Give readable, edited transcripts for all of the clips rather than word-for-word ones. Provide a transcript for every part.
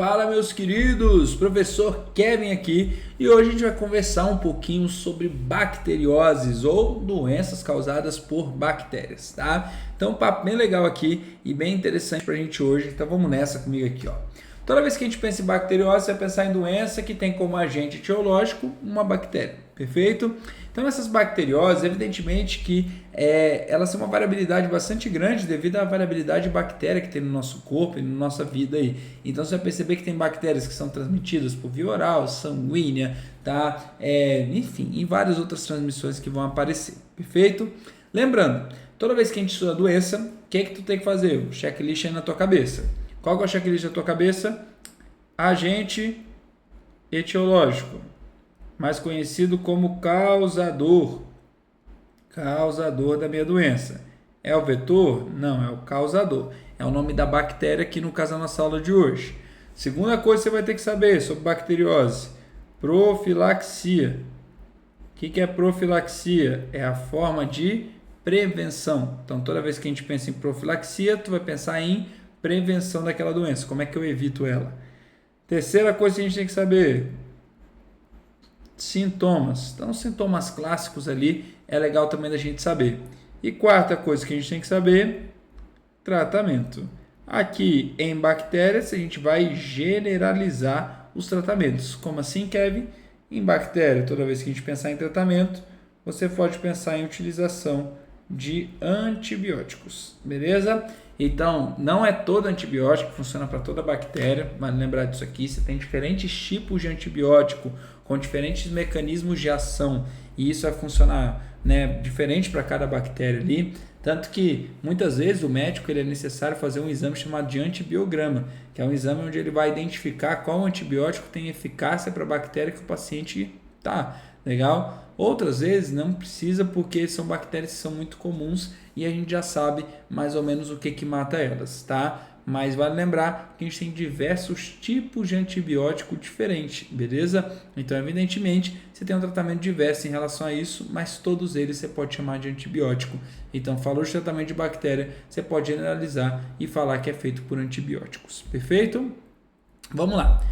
Fala, meus queridos, professor Kevin aqui, e hoje a gente vai conversar um pouquinho sobre bacterioses ou doenças causadas por bactérias, tá? Então, um papo bem legal aqui e bem interessante pra gente hoje, então vamos nessa comigo aqui, ó. Toda vez que a gente pensa em bacteriose, você vai pensar em doença que tem como agente etiológico uma bactéria, perfeito? Então essas bacterioses, evidentemente que elas têm uma variabilidade bastante grande devido à variabilidade de bactéria que tem no nosso corpo e na nossa vida aí. Então você vai perceber que tem bactérias que são transmitidas por via oral, sanguínea, tá? Enfim, e várias outras transmissões que vão aparecer, perfeito? Lembrando, toda vez que a gente estuda a doença, o que é que tu tem que fazer? O checklist aí na tua cabeça. Qual que é o checklist da tua cabeça? Agente etiológico, mais conhecido como causador da minha doença. É o vetor? Não, é o causador. É o nome da bactéria aqui no caso da nossa aula de hoje. Segunda coisa que você vai ter que saber sobre bacteriose: profilaxia. O que é profilaxia? É a forma de prevenção. Então, toda vez que a gente pensa em profilaxia, tu vai pensar em prevenção daquela doença. Como é que eu evito ela? Terceira coisa que a gente tem que saber: sintomas. Então, sintomas clássicos ali é legal também da gente saber. E quarta coisa que a gente tem que saber: tratamento. Aqui em bactérias, a gente vai generalizar os tratamentos. Como assim, Kevin? Em bactéria, toda vez que a gente pensar em tratamento, você pode pensar em utilização de antibióticos, beleza? Então, não é todo antibiótico que funciona para toda bactéria, mas lembrar disso aqui, você tem diferentes tipos de antibiótico com diferentes mecanismos de ação e isso vai funcionar, né, diferente para cada bactéria ali, tanto que muitas vezes o médico ele é necessário fazer um exame chamado de antibiograma, que é um exame onde ele vai identificar qual antibiótico tem eficácia para a bactéria que o paciente tá, legal? Outras vezes não precisa porque são bactérias que são muito comuns e a gente já sabe mais ou menos o que mata elas, tá? Mas vale lembrar que a gente tem diversos tipos de antibiótico diferentes, beleza? Então, evidentemente, você tem um tratamento diverso em relação a isso, mas todos eles você pode chamar de antibiótico. Então, falou de tratamento de bactéria, você pode generalizar e falar que é feito por antibióticos, perfeito? Vamos lá.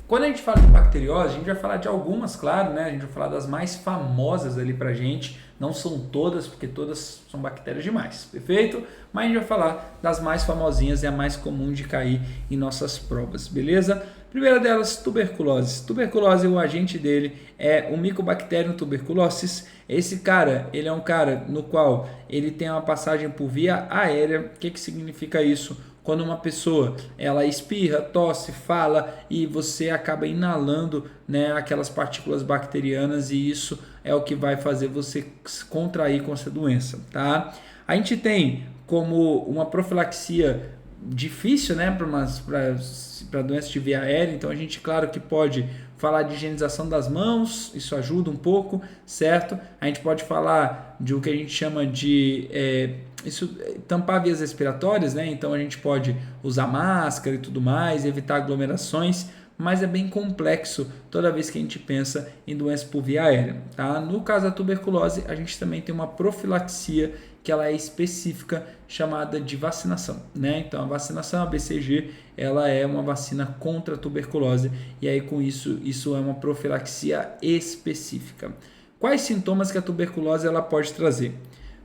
Quando a gente fala de bacteriose, a gente vai falar de algumas, claro, né? A gente vai falar das mais famosas ali pra gente. Não são todas, porque todas são bactérias demais, perfeito? Mas a gente vai falar das mais famosinhas e a mais comum de cair em nossas provas, beleza? Primeira delas, tuberculose. Tuberculose, o agente dele é o Mycobacterium tuberculosis. Esse cara, ele é um cara no qual ele tem uma passagem por via aérea. O que significa isso? Quando uma pessoa ela espirra, tosse, fala e você acaba inalando, né, aquelas partículas bacterianas e isso é o que vai fazer você contrair com essa doença, tá? A gente tem como uma profilaxia difícil, né, para doenças de via aérea, então a gente, claro que pode falar de higienização das mãos, isso ajuda um pouco, certo? A gente pode falar de o que a gente chama de tampar vias respiratórias, né? Então a gente pode usar máscara e tudo mais, evitar aglomerações, mas é bem complexo toda vez que a gente pensa em doenças por via aérea, tá? No caso da tuberculose, a gente também tem uma profilaxia que ela é específica, chamada de vacinação, né? Então a vacinação, a BCG, ela é uma vacina contra a tuberculose e aí com isso é uma profilaxia específica. Quais sintomas que a tuberculose ela pode trazer?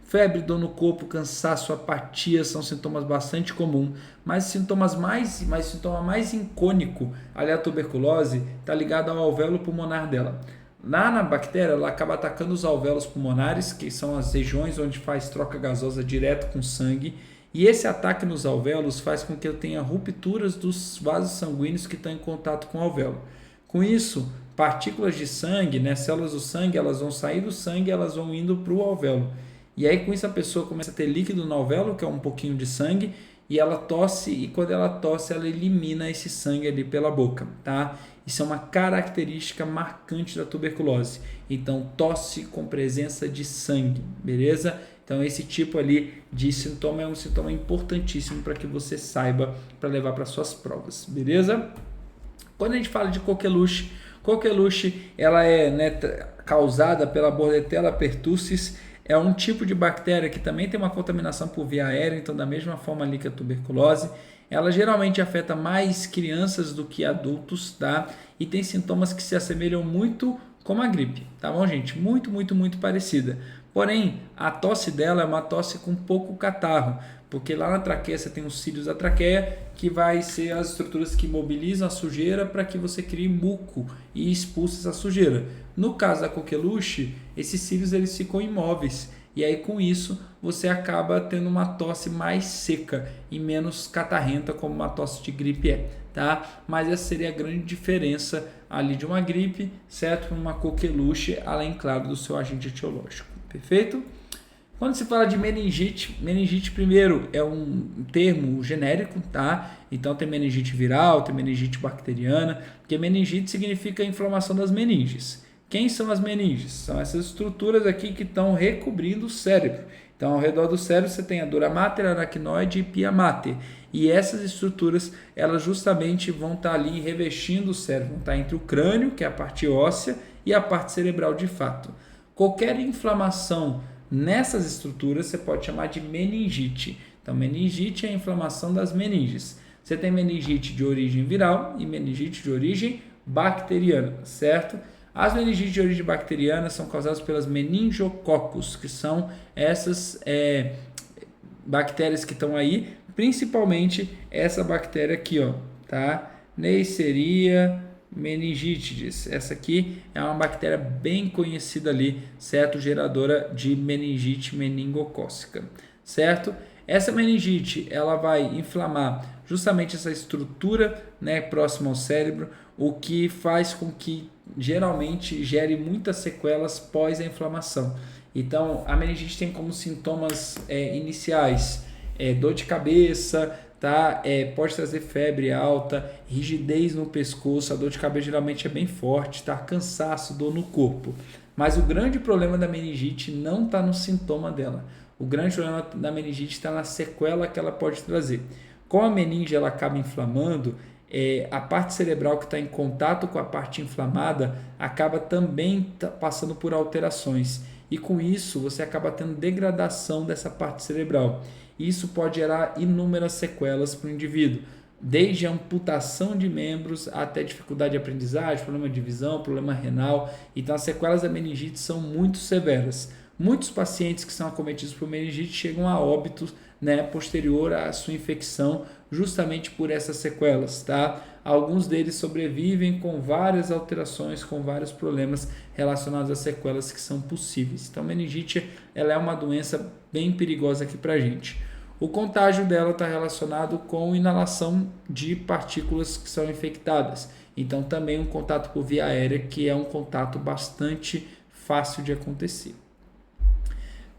Febre, dor no corpo, cansaço, apatia são sintomas bastante comuns, mas sintoma mais icônico ali a tuberculose está ligado ao alvéolo pulmonar dela. Lá na bactéria, ela acaba atacando os alvéolos pulmonares, que são as regiões onde faz troca gasosa direto com o sangue, e esse ataque nos alvéolos faz com que eu tenha rupturas dos vasos sanguíneos que estão em contato com o alvéolo. Com isso, partículas de sangue, né, células do sangue, elas vão sair do sangue e elas vão indo para o alvéolo. E aí com isso a pessoa começa a ter líquido no alvéolo, que é um pouquinho de sangue, e ela tosse, e quando ela tosse, ela elimina esse sangue ali pela boca, tá? Isso é uma característica marcante da tuberculose. Então, tosse com presença de sangue, beleza? Então, esse tipo ali de sintoma é um sintoma importantíssimo para que você saiba para levar para suas provas, beleza? Quando a gente fala de coqueluche, ela é, né, causada pela Bordetella pertussis. É um tipo de bactéria que também tem uma contaminação por via aérea, então da mesma forma ali que a tuberculose, ela geralmente afeta mais crianças do que adultos, tá? E tem sintomas que se assemelham muito com a gripe, tá bom, gente? Muito parecida. Porém, a tosse dela é uma tosse com pouco catarro, porque lá na traqueia você tem os cílios da traqueia, que vai ser as estruturas que mobilizam a sujeira para que você crie muco e expulse essa sujeira. No caso da coqueluche, esses cílios eles ficam imóveis, e aí com isso você acaba tendo uma tosse mais seca e menos catarrenta, como uma tosse de gripe é, tá? Mas essa seria a grande diferença ali de uma gripe, certo? Uma coqueluche, além, claro, do seu agente etiológico, perfeito? Quando se fala de meningite, meningite primeiro é um termo genérico, tá? Então tem meningite viral, tem meningite bacteriana, porque meningite significa inflamação das meninges. Quem são as meninges? São essas estruturas aqui que estão recobrindo o cérebro. Então, ao redor do cérebro você tem a dura mater, aracnoide e pia mater. E essas estruturas, elas justamente vão estar ali revestindo o cérebro, vão estar entre o crânio, que é a parte óssea, e a parte cerebral de fato. Qualquer inflamação nessas estruturas você pode chamar de meningite. Então, meningite é a inflamação das meninges. Você tem meningite de origem viral e meningite de origem bacteriana, certo? As meningites de origem bacteriana são causadas pelas meningococos, que são essas bactérias que estão aí, principalmente essa bactéria aqui, ó, tá? Neisseria meningitidis. Essa aqui é uma bactéria bem conhecida ali, certo? Geradora de meningite meningocócica, certo? Essa meningite, ela vai inflamar justamente essa estrutura, né, próxima ao cérebro, o que faz com que geralmente gere muitas sequelas pós a inflamação. Então, a meningite tem como sintomas iniciais dor de cabeça, tá? Pode trazer febre alta, rigidez no pescoço, a dor de cabeça geralmente é bem forte, tá? Cansaço, dor no corpo. Mas o grande problema da meningite não está no sintoma dela. O grande problema da meningite está na sequela que ela pode trazer. Com a meninge ela acaba inflamando, a parte cerebral que está em contato com a parte inflamada acaba também passando por alterações. E com isso você acaba tendo degradação dessa parte cerebral. Isso pode gerar inúmeras sequelas para o indivíduo, desde a amputação de membros até dificuldade de aprendizagem, problema de visão, problema renal. Então as sequelas da meningite são muito severas. Muitos pacientes que são acometidos por meningite chegam a óbito, né, posterior à sua infecção, justamente por essas sequelas, tá? Alguns deles sobrevivem com várias alterações, com vários problemas relacionados às sequelas que são possíveis. Então, a meningite, ela é uma doença bem perigosa aqui pra gente. O contágio dela está relacionado com inalação de partículas que são infectadas. Então, também um contato por via aérea, que é um contato bastante fácil de acontecer.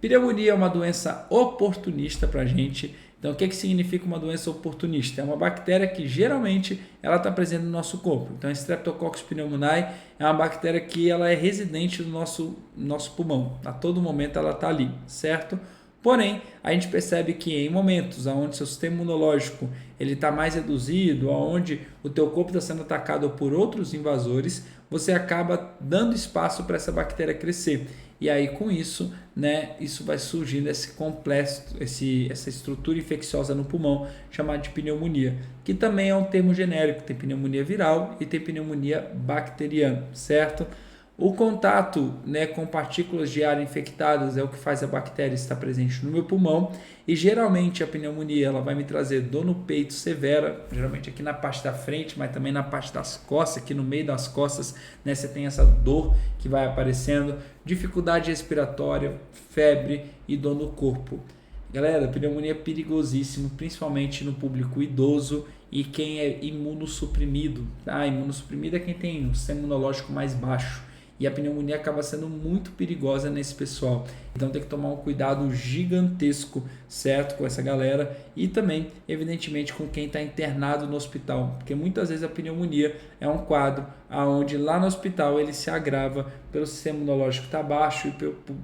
Pneumonia é uma doença oportunista para a gente. Então, o que significa uma doença oportunista? É uma bactéria que geralmente ela está presente no nosso corpo. Então, a Streptococcus pneumoniae é uma bactéria que ela é residente no nosso pulmão. A todo momento ela está ali, certo? Porém, a gente percebe que em momentos onde seu sistema imunológico ele está mais reduzido, onde o teu corpo está sendo atacado por outros invasores, você acaba dando espaço para essa bactéria crescer. E aí com isso, né, isso vai surgindo esse complexo, essa estrutura infecciosa no pulmão, chamada de pneumonia, que também é um termo genérico. Tem pneumonia viral e tem pneumonia bacteriana, certo? O contato, né, com partículas de ar infectadas é o que faz a bactéria estar presente no meu pulmão, e geralmente a pneumonia ela vai me trazer dor no peito severa, geralmente aqui na parte da frente, mas também na parte das costas, aqui no meio das costas, né, você tem essa dor que vai aparecendo, dificuldade respiratória, febre e dor no corpo. Galera, pneumonia é perigosíssimo, principalmente no público idoso e quem é imunossuprimido, tá? Imunossuprimido é quem tem um sistema imunológico mais baixo. E a pneumonia acaba sendo muito perigosa nesse pessoal. Então tem que tomar um cuidado gigantesco, certo? Com essa galera. E também, evidentemente, com quem está internado no hospital. Porque muitas vezes a pneumonia é um quadro onde lá no hospital ele se agrava pelo sistema imunológico estar baixo e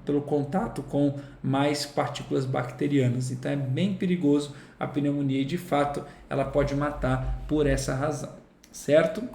pelo contato com mais partículas bacterianas. Então é bem perigoso a pneumonia e de fato ela pode matar por essa razão, certo?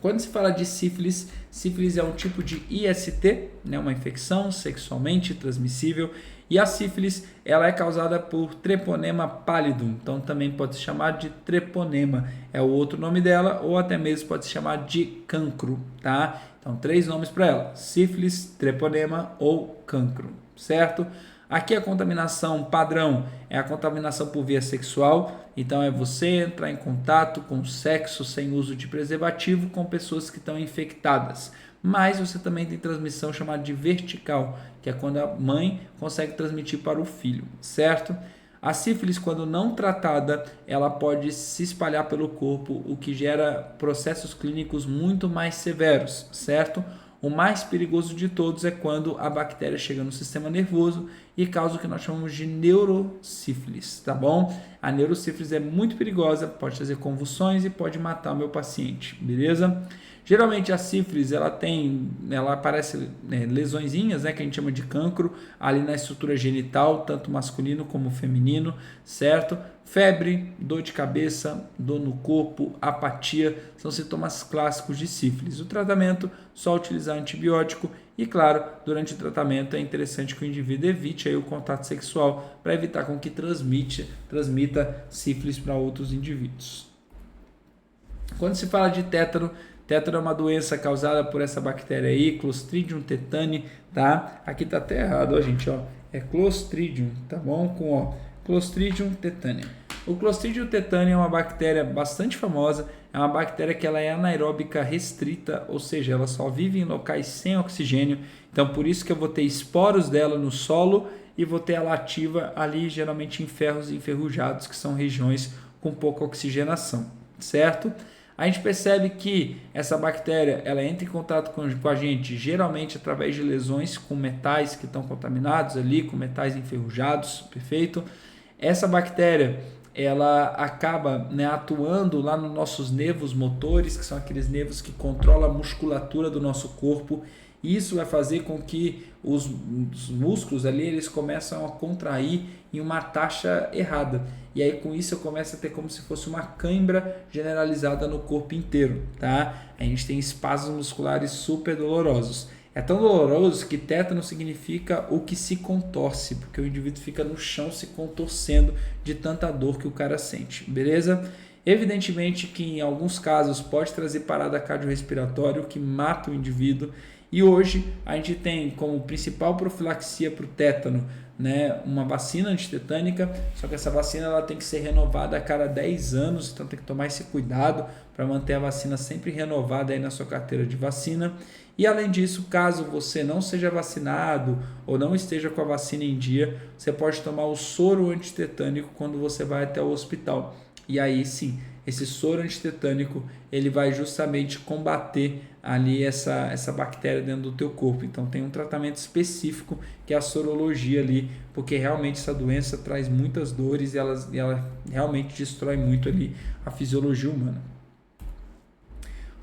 Quando se fala de sífilis, sífilis é um tipo de IST, né, uma infecção sexualmente transmissível, E a sífilis, ela é causada por Treponema pallidum, então também pode se chamar de treponema, é o outro nome dela, ou até mesmo pode se chamar de cancro, tá? Então, 3 nomes para ela: sífilis, treponema ou cancro, certo? Aqui a contaminação padrão é a contaminação por via sexual, então é você entrar em contato com sexo sem uso de preservativo com pessoas que estão infectadas. Mas você também tem transmissão chamada de vertical, que é quando a mãe consegue transmitir para o filho, certo? A sífilis, quando não tratada, ela pode se espalhar pelo corpo, o que gera processos clínicos muito mais severos, certo? O mais perigoso de todos é quando a bactéria chega no sistema nervoso e causa o que nós chamamos de neurosífilis, tá bom? A neurosífilis é muito perigosa, pode trazer convulsões e pode matar o meu paciente, beleza? Geralmente a sífilis ela aparece lesõezinhas, né, que a gente chama de cancro, ali na estrutura genital, tanto masculino como feminino, certo? Febre, dor de cabeça, dor no corpo, apatia, são sintomas clássicos de sífilis. O tratamento, só utilizar antibiótico e, claro, durante o tratamento é interessante que o indivíduo evite aí o contato sexual para evitar com que transmita sífilis para outros indivíduos. Quando se fala de tétano, tétano é uma doença causada por essa bactéria aí, Clostridium tetani, tá? Aqui tá até errado, ó, gente, ó. É Clostridium, tá bom? Com Clostridium tetani. O Clostridium tetani é uma bactéria bastante famosa, é uma bactéria que ela é anaeróbica restrita, ou seja, ela só vive em locais sem oxigênio. Então, por isso que eu vou ter esporos dela no solo e vou ter ela ativa ali, geralmente em ferros enferrujados, que são regiões com pouca oxigenação, certo? A gente percebe que essa bactéria ela entra em contato com a gente geralmente através de lesões com metais que estão contaminados ali, com metais enferrujados, perfeito? Essa bactéria ela acaba, né, atuando lá nos nossos nervos motores, que são aqueles nervos que controlam a musculatura do nosso corpo. Isso vai fazer com que os músculos ali eles começam a contrair em uma taxa errada. E aí com isso eu começo a ter como se fosse uma cãibra generalizada no corpo inteiro, tá? A gente tem espasmos musculares super dolorosos. É tão doloroso que tétano significa o que se contorce, porque o indivíduo fica no chão se contorcendo de tanta dor que o cara sente, beleza? Evidentemente que em alguns casos pode trazer parada cardiorrespiratória, o que mata o indivíduo. E hoje a gente tem como principal profilaxia para o tétano, né, uma vacina antitetânica, só que essa vacina ela tem que ser renovada a cada 10 anos, então tem que tomar esse cuidado para manter a vacina sempre renovada aí na sua carteira de vacina. E além disso, caso você não seja vacinado ou não esteja com a vacina em dia, você pode tomar o soro antitetânico quando você vai até o hospital. E aí sim, esse soro antitetânico ele vai justamente combater ali essa bactéria dentro do teu corpo. Então tem um tratamento específico que é a sorologia ali, porque realmente essa doença traz muitas dores e ela realmente destrói muito ali a fisiologia humana.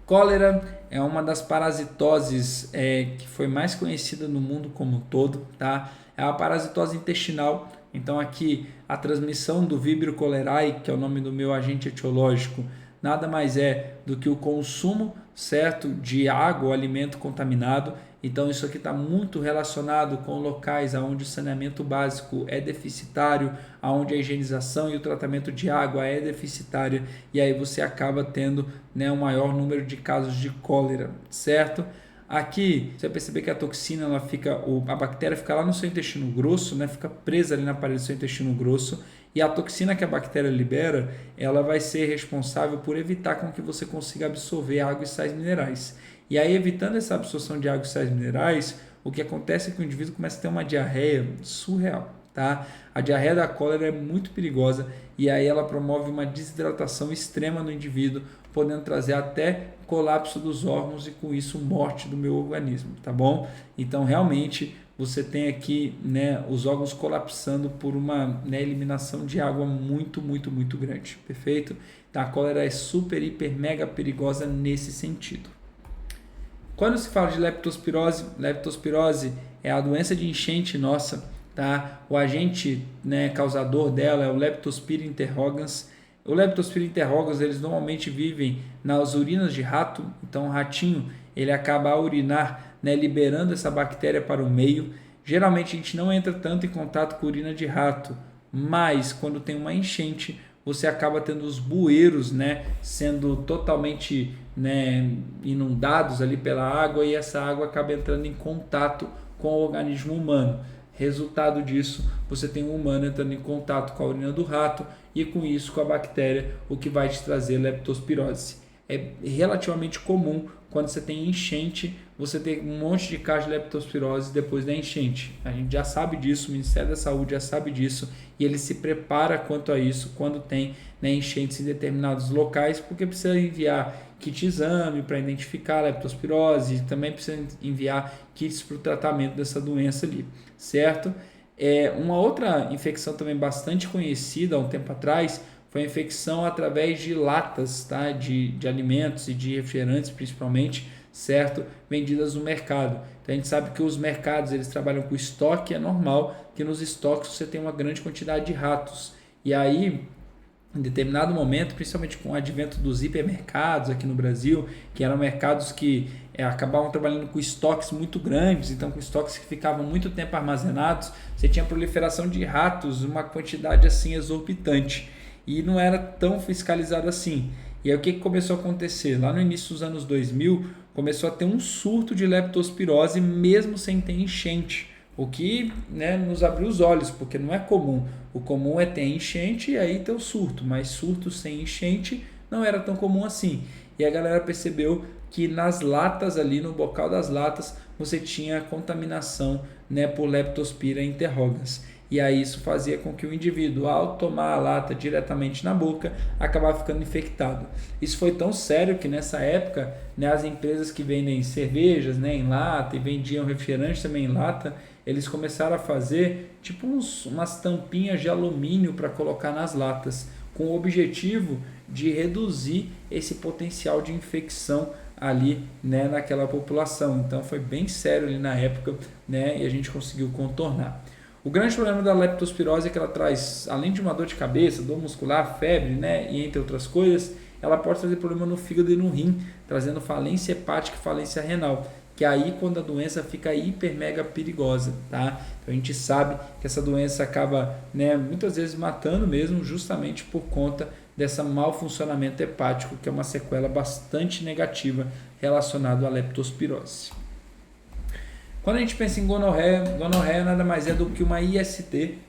Cólera é uma das parasitoses que foi mais conhecida no mundo como um todo, tá? É uma parasitose intestinal. Então aqui a transmissão do Vibrio cholerae, que é o nome do meu agente etiológico, nada mais é do que o consumo, certo, de água ou alimento contaminado. Então isso aqui está muito relacionado com locais onde o saneamento básico é deficitário, onde a higienização e o tratamento de água é deficitária, e aí você acaba tendo, né, um maior número de casos de cólera, certo? Aqui você vai perceber que a toxina a bactéria fica lá no seu intestino grosso, né, fica presa ali na parede do seu intestino grosso, e a toxina que a bactéria libera, ela vai ser responsável por evitar com que você consiga absorver água e sais minerais. E aí, evitando essa absorção de água e sais minerais, o que acontece é que o indivíduo começa a ter uma diarreia surreal, tá? A diarreia da cólera é muito perigosa e aí ela promove uma desidratação extrema no indivíduo, podendo trazer até colapso dos órgãos e com isso morte do meu organismo, tá bom? Então, realmente, você tem aqui, né, os órgãos colapsando por uma, né, eliminação de água muito, muito, muito grande, perfeito? Então, a cólera é super, hiper, mega perigosa nesse sentido. Quando se fala de leptospirose é a doença de enchente nossa, tá? O agente, né, causador dela é o Leptospira interrogans. O Leptospira interrogans, eles normalmente vivem nas urinas de rato, então o ratinho ele acaba a urinar, né, liberando essa bactéria para o meio, Geralmente a gente não entra tanto em contato com urina de rato, mas quando tem uma enchente, você acaba tendo os bueiros, né, sendo totalmente, né, inundados ali pela água e essa água acaba entrando em contato com o organismo humano. Resultado disso, você tem um humano entrando em contato com a urina do rato e com isso com a bactéria, o que vai te trazer leptospirose. É relativamente comum quando você tem enchente, você tem um monte de casos de leptospirose depois da enchente. A gente já sabe disso, o Ministério da Saúde já sabe disso e ele se prepara quanto a isso quando tem, né, enchentes em determinados locais, porque precisa enviar kit exame para identificar a leptospirose e também precisa enviar kits para o tratamento dessa doença ali, certo? Uma outra infecção também bastante conhecida há um tempo atrás foi a infecção através de latas, tá? de alimentos e de refrigerantes principalmente, certo? Vendidas no mercado. Então a gente sabe que os mercados eles trabalham com estoque, é normal que nos estoques você tem uma grande quantidade de ratos. E aí, em determinado momento, principalmente com o advento dos hipermercados aqui no Brasil, que eram mercados que acabavam trabalhando com estoques muito grandes, então com estoques que ficavam muito tempo armazenados, você tinha proliferação de ratos, uma quantidade assim exorbitante. E não era tão fiscalizado assim. E aí o que começou a acontecer? Lá no início dos anos 2000, começou a ter um surto de leptospirose mesmo sem ter enchente. O que, né, nos abriu os olhos, porque não é comum. O comum é ter enchente e aí ter o surto, mas surto sem enchente não era tão comum assim. E a galera percebeu que nas latas ali, no bocal das latas, você tinha contaminação, né, por Leptospira interrogans. E aí isso fazia com que o indivíduo, ao tomar a lata diretamente na boca, acabava ficando infectado. Isso foi tão sério que nessa época, né, as empresas que vendem cervejas, né, em lata e vendiam refrigerante também em lata, eles começaram a fazer tipo umas tampinhas de alumínio para colocar nas latas, com o objetivo de reduzir esse potencial de infecção ali, né, naquela população. Então foi bem sério ali na época, né, e a gente conseguiu contornar. O grande problema da leptospirose é que ela traz, além de uma dor de cabeça, dor muscular, febre, né, e entre outras coisas, ela pode trazer problema no fígado e no rim, trazendo falência hepática e falência renal, que é aí quando a doença fica hiper mega perigosa, tá? Então a gente sabe que essa doença acaba, né, muitas vezes matando mesmo, justamente por conta dessa mau funcionamento hepático, que é uma sequela bastante negativa relacionada à leptospirose. Quando a gente pensa em gonorreia nada mais é do que uma IST.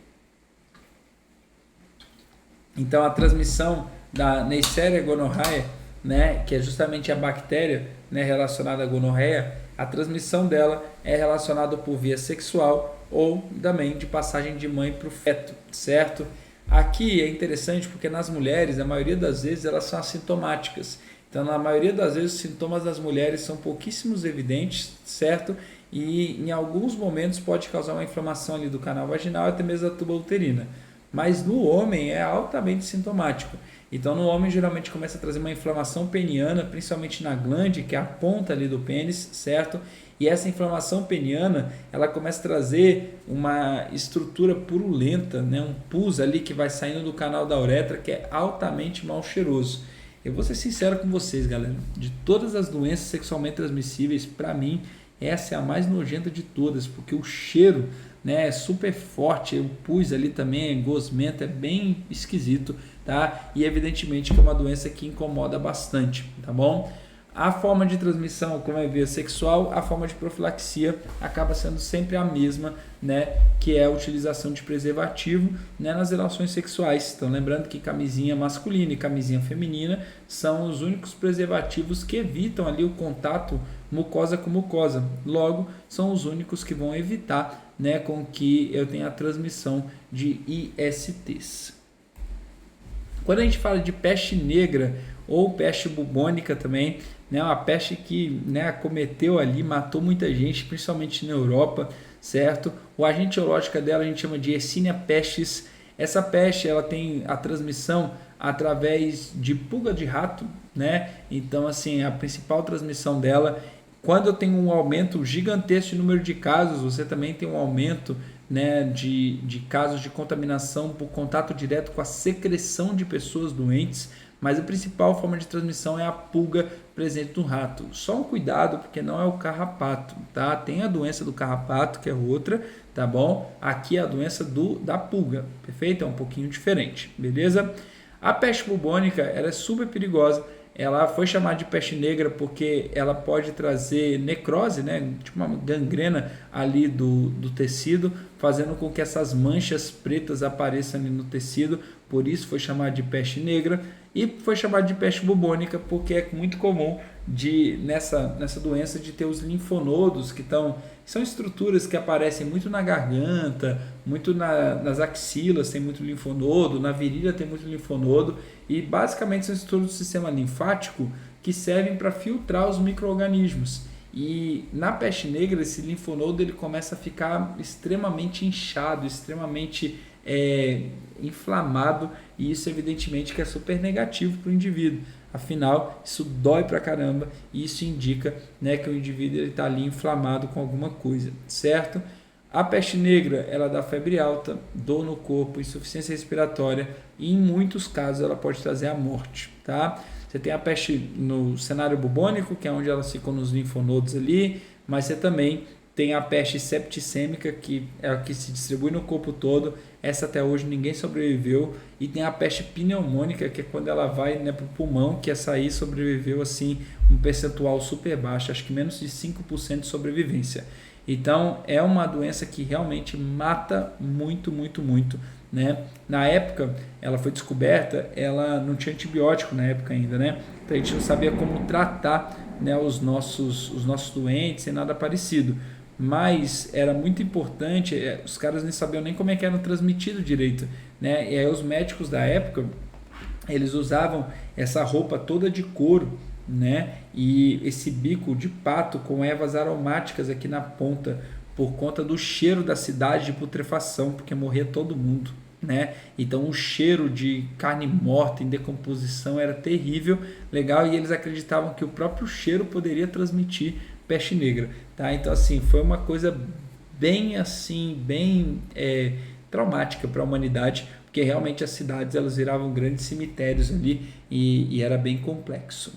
Então a transmissão da Neisseria gonorrhoeae, né, que é justamente a bactéria, né, relacionada à gonorreia, a transmissão dela é relacionada por via sexual ou também de passagem de mãe para o feto, certo? Aqui é interessante porque nas mulheres, a maioria das vezes, elas são assintomáticas. Então, na maioria das vezes, os sintomas das mulheres são pouquíssimos evidentes, certo? E em alguns momentos pode causar uma inflamação ali do canal vaginal, até mesmo da tuba uterina. Mas no homem é altamente sintomático. Então no homem geralmente começa a trazer uma inflamação peniana, principalmente na glande, que é a ponta ali do pênis, certo? E essa inflamação peniana, ela começa a trazer uma estrutura purulenta, né? Um pus ali que vai saindo do canal da uretra, que é altamente mal cheiroso. Eu vou ser sincero com vocês, galera. De todas as doenças sexualmente transmissíveis, para mim, essa é a mais nojenta de todas, porque o cheiro, né, é super forte, o pus ali também é gosmento, é bem esquisito, tá? E evidentemente que é uma doença que incomoda bastante, tá bom? A forma de transmissão, como é via sexual, a forma de profilaxia acaba sendo sempre a mesma, né, que é a utilização de preservativo, né, nas relações sexuais. Então, lembrando que camisinha masculina e camisinha feminina são os únicos preservativos que evitam ali o contato mucosa com mucosa. Logo, são os únicos que vão evitar, né, com que eu tenha a transmissão de ISTs. Quando a gente fala de peste negra ou peste bubônica também, né, uma peste que, né, acometeu ali, matou muita gente, principalmente na Europa, certo? O agente etiológico dela a gente chama de Yersinia pestis. Essa peste ela tem a transmissão através de pulga de rato, né? Então, assim, a principal transmissão dela, quando eu tenho um aumento gigantesco de número de casos, você também tem um aumento, né, de casos de contaminação por contato direto com a secreção de pessoas doentes, mas a principal forma de transmissão é a pulga presente no rato. Só um cuidado, porque não é o carrapato, tá? Tem a doença do carrapato, que é outra, tá bom? Aqui é a doença da pulga, perfeito? É um pouquinho diferente, beleza? A peste bubônica, ela é super perigosa. Ela foi chamada de peste negra porque ela pode trazer necrose, né? Tipo uma gangrena ali do tecido, fazendo com que essas manchas pretas apareçam ali no tecido. Por isso foi chamada de peste negra. E foi chamada de peste bubônica porque é muito comum nessa doença de ter os linfonodos, que são estruturas que aparecem muito na garganta, muito nas axilas tem muito linfonodo, na virilha tem muito linfonodo, e basicamente são estruturas do sistema linfático que servem para filtrar os micro-organismos. E na peste negra esse linfonodo ele começa a ficar extremamente inchado, extremamente inflamado, e isso evidentemente que é super negativo para o indivíduo. Afinal, isso dói pra caramba e isso indica, né, que o indivíduo está ali inflamado com alguma coisa, certo? A peste negra, ela dá febre alta, dor no corpo, insuficiência respiratória e em muitos casos ela pode trazer a morte, tá? Você tem a peste no cenário bubônico, que é onde elas ficam nos linfonodos ali, mas você também tem a peste septicêmica, que é a que se distribui no corpo todo. Essa até hoje ninguém sobreviveu. E tem a peste pneumônica, que é quando ela vai, né, para o pulmão, que essa aí sobreviveu assim, um percentual super baixo, acho que menos de 5% de sobrevivência. Então é uma doença que realmente mata muito, muito, muito, né? Na época ela foi descoberta, ela não tinha antibiótico na época ainda, né? Então a gente não sabia como tratar, né, os nossos doentes e nada parecido. Mas era muito importante, os caras nem sabiam nem como é que era transmitido direito, né? E aí os médicos da época, eles usavam essa roupa toda de couro, né? E esse bico de pato com ervas aromáticas aqui na ponta, por conta do cheiro da cidade de putrefação, porque morria todo mundo, né? Então o cheiro de carne morta em decomposição era terrível, legal, e eles acreditavam que o próprio cheiro poderia transmitir peste negra, tá? Então assim, foi uma coisa bem traumática para a humanidade, porque realmente as cidades elas viravam grandes cemitérios ali e era bem complexo.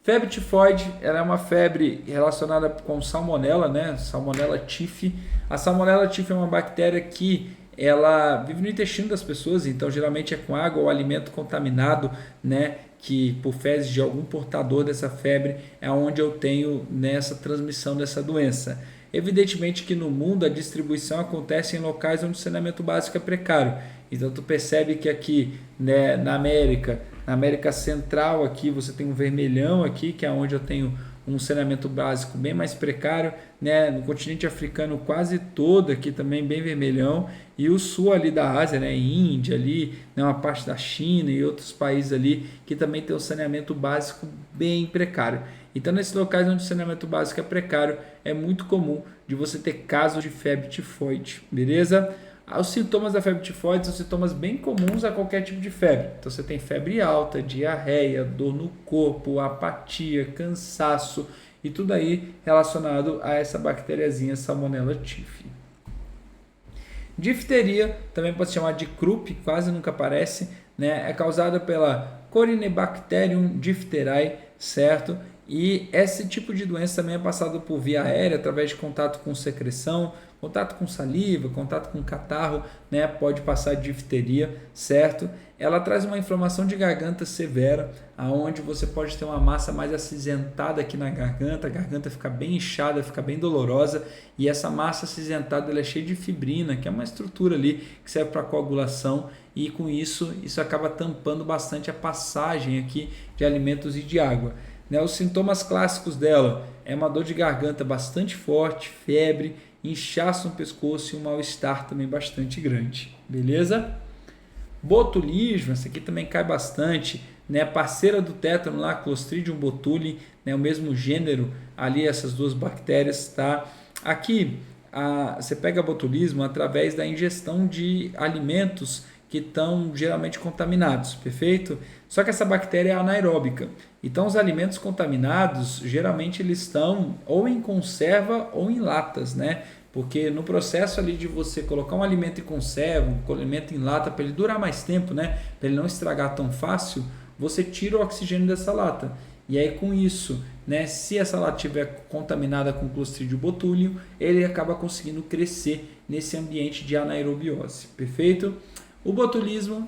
Febre tifoide, ela é uma febre relacionada com salmonela, né? Salmonella typhi. A salmonella typhi é uma bactéria que ela vive no intestino das pessoas, então geralmente é com água ou alimento contaminado, né, que por fezes de algum portador dessa febre é onde eu tenho nessa transmissão dessa doença. Evidentemente que no mundo a distribuição acontece em locais onde o saneamento básico é precário. Então tu percebe que aqui, né, na América Central aqui você tem um vermelhão aqui, que é onde eu tenho um saneamento básico bem mais precário, né? No continente africano quase todo aqui também bem vermelhão, e o sul ali da Ásia, né? Índia ali, né? Uma parte da China e outros países ali que também tem um saneamento básico bem precário. Então nesses locais onde o saneamento básico é precário, é muito comum de você ter casos de febre tifoide, beleza? Os sintomas da febre tifoide são sintomas bem comuns a qualquer tipo de febre. Então você tem febre alta, diarreia, dor no corpo, apatia, cansaço e tudo aí relacionado a essa bactériazinha Salmonella typhi. Difteria, também pode se chamar de croup, quase nunca aparece, né? É causada pela Corynebacterium diphtheriae, certo? E esse tipo de doença também é passado por via aérea, através de contato com secreção, contato com saliva, contato com catarro, né? Pode passar de difteria, certo? Ela traz uma inflamação de garganta severa, aonde você pode ter uma massa mais acinzentada aqui na garganta, a garganta fica bem inchada, fica bem dolorosa, e essa massa acinzentada ela é cheia de fibrina, que é uma estrutura ali que serve para coagulação, e com isso acaba tampando bastante a passagem aqui de alimentos e de água. Os sintomas clássicos dela é uma dor de garganta bastante forte, febre, inchaço no pescoço e um mal-estar também bastante grande, beleza? Botulismo, essa aqui também cai bastante, né? Parceira do tétano lá, Clostridium botulinum, né? O mesmo gênero ali, essas duas bactérias, tá? Aqui você pega botulismo através da ingestão de alimentos que estão geralmente contaminados, perfeito? Só que essa bactéria é anaeróbica. Então os alimentos contaminados, geralmente eles estão ou em conserva ou em latas, né? Porque no processo ali de você colocar um alimento em conserva, um alimento em lata, para ele durar mais tempo, né? Para ele não estragar tão fácil, você tira o oxigênio dessa lata. E aí com isso, né, se essa lata estiver contaminada com Clostridium botulinum, ele acaba conseguindo crescer nesse ambiente de anaerobiose, perfeito? O botulismo,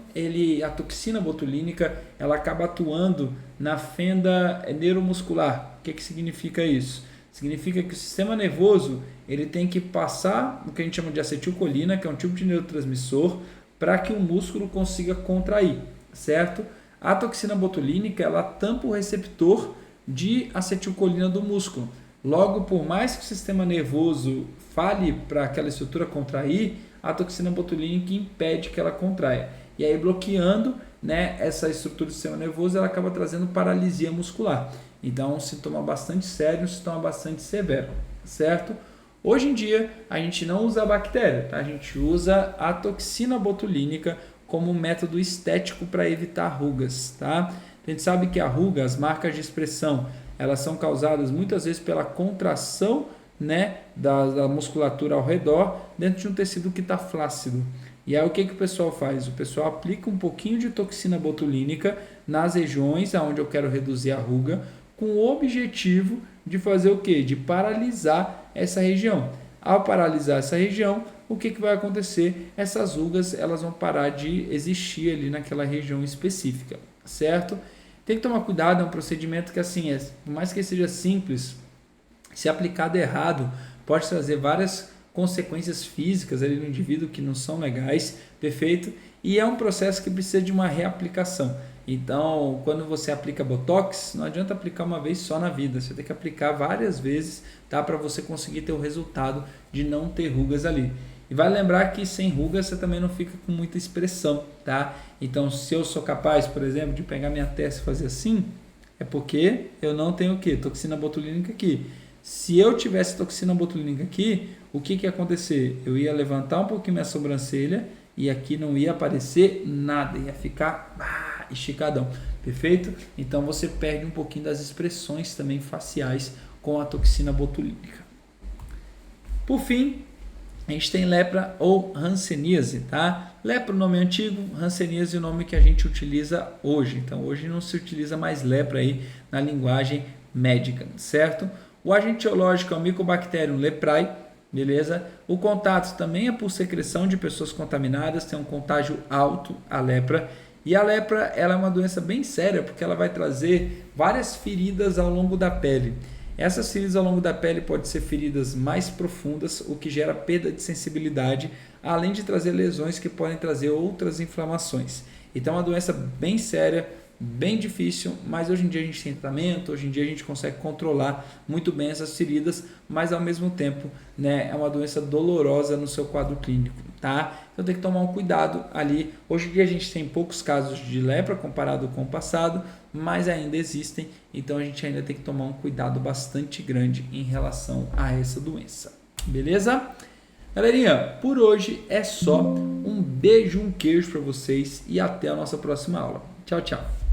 a toxina botulínica, ela acaba atuando na fenda neuromuscular. O que significa isso? Significa que o sistema nervoso ele tem que passar o que a gente chama de acetilcolina, que é um tipo de neurotransmissor, para que o músculo consiga contrair, certo? A toxina botulínica ela tampa o receptor de acetilcolina do músculo. Logo, por mais que o sistema nervoso fale para aquela estrutura contrair, a toxina botulínica impede que ela contraia. E aí, bloqueando, né, essa estrutura do sistema nervoso, ela acaba trazendo paralisia muscular. Então, é um sintoma bastante sério, um sintoma bastante severo, certo? Hoje em dia, a gente não usa a bactéria, tá? A gente usa a toxina botulínica como método estético para evitar rugas, tá? A gente sabe que a ruga, as marcas de expressão, elas são causadas muitas vezes pela contração, né, da musculatura ao redor dentro de um tecido que está flácido. E aí o que o pessoal faz? O pessoal aplica um pouquinho de toxina botulínica nas regiões onde eu quero reduzir a ruga, com o objetivo de fazer o quê? De paralisar essa região. Ao paralisar essa região, o que vai acontecer? Essas rugas elas vão parar de existir ali naquela região específica, certo? Tem que tomar cuidado, é um procedimento que assim, por mais que seja simples, se aplicado errado, pode trazer várias consequências físicas ali no indivíduo que não são legais, perfeito? E é um processo que precisa de uma reaplicação. Então, quando você aplica Botox, não adianta aplicar uma vez só na vida, você tem que aplicar várias vezes, tá? Para você conseguir ter o resultado de não ter rugas ali. E vai lembrar que sem rugas você também não fica com muita expressão, tá? Então, se eu sou capaz, por exemplo, de pegar minha testa e fazer assim, é porque eu não tenho o quê? Toxina botulínica aqui. Se eu tivesse toxina botulínica aqui, o que ia acontecer? Eu ia levantar um pouquinho minha sobrancelha e aqui não ia aparecer nada, ia ficar esticadão, perfeito? Então você perde um pouquinho das expressões também faciais com a toxina botulínica. Por fim, a gente tem lepra ou hanseníase, tá? Lepra o nome antigo, hanseníase é o nome que a gente utiliza hoje. Então hoje não se utiliza mais lepra aí na linguagem médica, certo? O agente etiológico é o Mycobacterium leprae, beleza? O contato também é por secreção de pessoas contaminadas, tem um contágio alto a lepra. E a lepra ela é uma doença bem séria porque ela vai trazer várias feridas ao longo da pele. Essas feridas ao longo da pele podem ser feridas mais profundas, o que gera perda de sensibilidade, além de trazer lesões que podem trazer outras inflamações. Então é uma doença bem séria, bem difícil, mas hoje em dia a gente tem tratamento, hoje em dia a gente consegue controlar muito bem essas feridas, mas ao mesmo tempo, né, é uma doença dolorosa no seu quadro clínico, tá? Então tem que tomar um cuidado ali. Hoje em dia a gente tem poucos casos de lepra comparado com o passado, mas ainda existem, então a gente ainda tem que tomar um cuidado bastante grande em relação a essa doença, beleza? Galerinha, por hoje é só. Um beijo, um queijo para vocês e até a nossa próxima aula. Tchau, tchau.